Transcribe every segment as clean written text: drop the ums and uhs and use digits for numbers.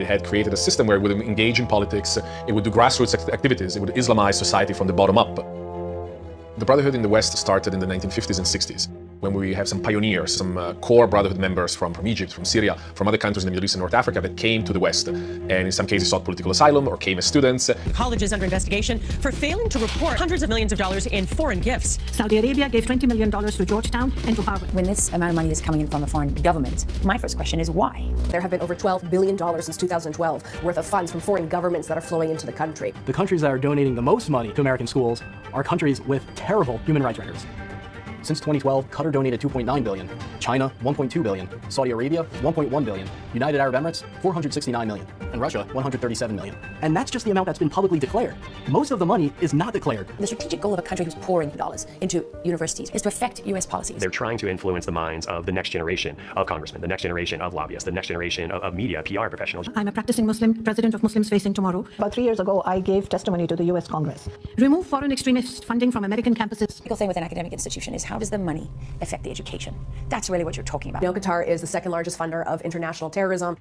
It had created a system where it would engage in politics, it would do grassroots activities, it would Islamize society from the bottom up. The Brotherhood in the West started in the 1950s and 60s, when we have some pioneers, some core Brotherhood members from Egypt, from Syria, from other countries in the Middle East and North Africa that came to the West, and in some cases sought political asylum or came as students. The college is under investigation for failing to report hundreds of millions of dollars in foreign gifts. Saudi Arabia gave $20 million to Georgetown and to Harvard. When this amount of money is coming in from a foreign government, my first question is why? There have been over $12 billion since 2012 worth of funds from foreign governments that are flowing into the country. The countries that are donating the most money to American schools are countries with terrible human rights records. Since 2012, Qatar donated $2.9 billion, China $1.2 billion, Saudi Arabia $1.1 billion, United Arab Emirates $469 million, and Russia $137 million. And that's just the amount that's been publicly declared. Most of the money is not declared. The strategic goal of a country who's pouring dollars into universities is to affect U.S. policies. They're trying to influence the minds of the next generation of congressmen, the next generation of lobbyists, the next generation of media, PR professionals. I'm a practicing Muslim, president of Muslims Facing Tomorrow. About 3 years ago, I gave testimony to the U.S. Congress. Remove foreign extremist funding from American campuses. The thing with an academic institution is how does the money affect the education? That's really what you're talking about. You know, Qatar is the second largest funder of international terrorism.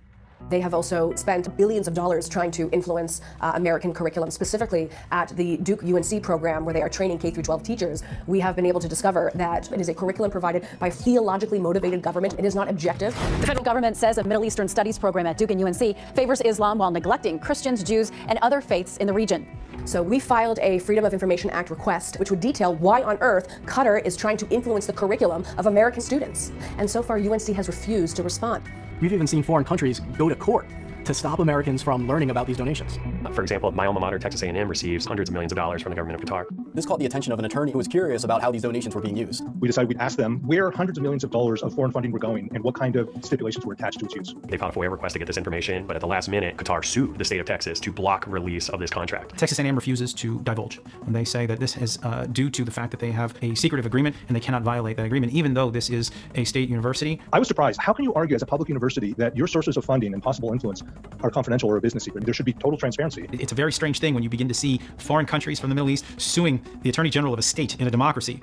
They have also spent billions of dollars trying to influence American curriculum, specifically at the Duke UNC program where they are training K-12 teachers. We have been able to discover that it is a curriculum provided by a theologically motivated government. It is not objective. The federal government says a Middle Eastern studies program at Duke and UNC favors Islam while neglecting Christians, Jews, and other faiths in the region. So we filed a Freedom of Information Act request, which would detail why on earth Qatar is trying to influence the curriculum of American students. And so far, UNC has refused to respond. We've even seen foreign countries go to court to stop Americans from learning about these donations. For example, my alma mater, Texas A&M, receives hundreds of millions of dollars from the government of Qatar. This caught the attention of an attorney who was curious about how these donations were being used. We decided we'd ask them where hundreds of millions of dollars of foreign funding were going and what kind of stipulations were attached to its use. They filed a FOIA request to get this information, but at the last minute, Qatar sued the state of Texas to block release of this contract. Texas A&M refuses to divulge. And they say that this is due to the fact that they have a secretive agreement and they cannot violate that agreement, even though this is a state university. I was surprised. How can you argue as a public university that your sources of funding and possible influence are confidential or a business secret? There should be total transparency. It's a very strange thing when you begin to see foreign countries from the Middle East suing the Attorney General of a state in a democracy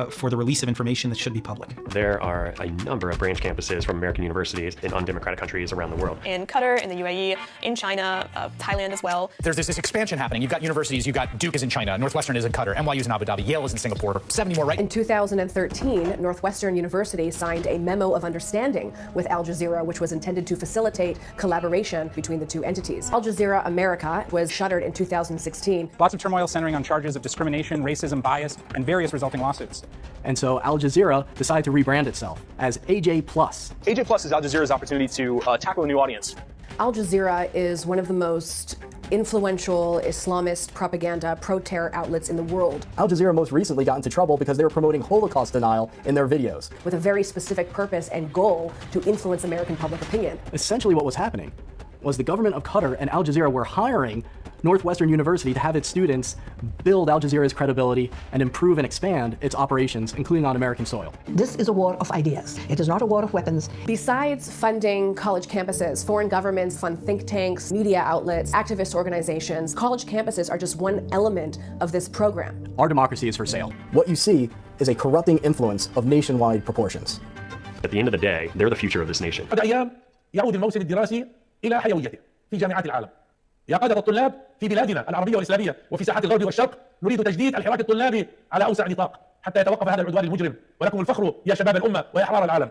for the release of information that should be public. There are a number of branch campuses from American universities in undemocratic countries around the world. In Qatar, in the UAE, in China, Thailand as well. There's this expansion happening. You've got universities, you've got Duke is in China, Northwestern is in Qatar, NYU is in Abu Dhabi, Yale is in Singapore, 70 more, right? In 2013, Northwestern University signed a memo of understanding with Al Jazeera, which was intended to facilitate collaboration between the two entities. Al Jazeera America was shuttered in 2016. Lots of turmoil centering on charges of discrimination, racism, bias, and various resulting lawsuits. And so Al Jazeera decided to rebrand itself as AJ+. AJ+ is Al Jazeera's opportunity to tackle a new audience. Al Jazeera is one of the most influential Islamist propaganda pro-terror outlets in the world. Al Jazeera most recently got into trouble because they were promoting Holocaust denial in their videos. With a very specific purpose and goal to influence American public opinion. Essentially what was happening was the government of Qatar and Al Jazeera were hiring Northwestern University to have its students build Al Jazeera's credibility and improve and expand its operations, including on American soil. This is a war of ideas. It is not a war of weapons. Besides funding college campuses, foreign governments fund think tanks, media outlets, activist organizations. College campuses are just one element of this program. Our democracy is for sale. What you see is a corrupting influence of nationwide proportions. At the end of the day, they're the future of this nation. يعود الموسم الدراسي إلى حيويته في جامعات العالم. يا قادة الطلاب في بلادنا العربية والإسلامية وفي ساحات الغرب والشرق نريد تجديد الحراك الطلابي على أوسع نطاق حتى يتوقف هذا العدوان المجرم ولكم الفخر يا شباب الأمة ويا أحرار العالم.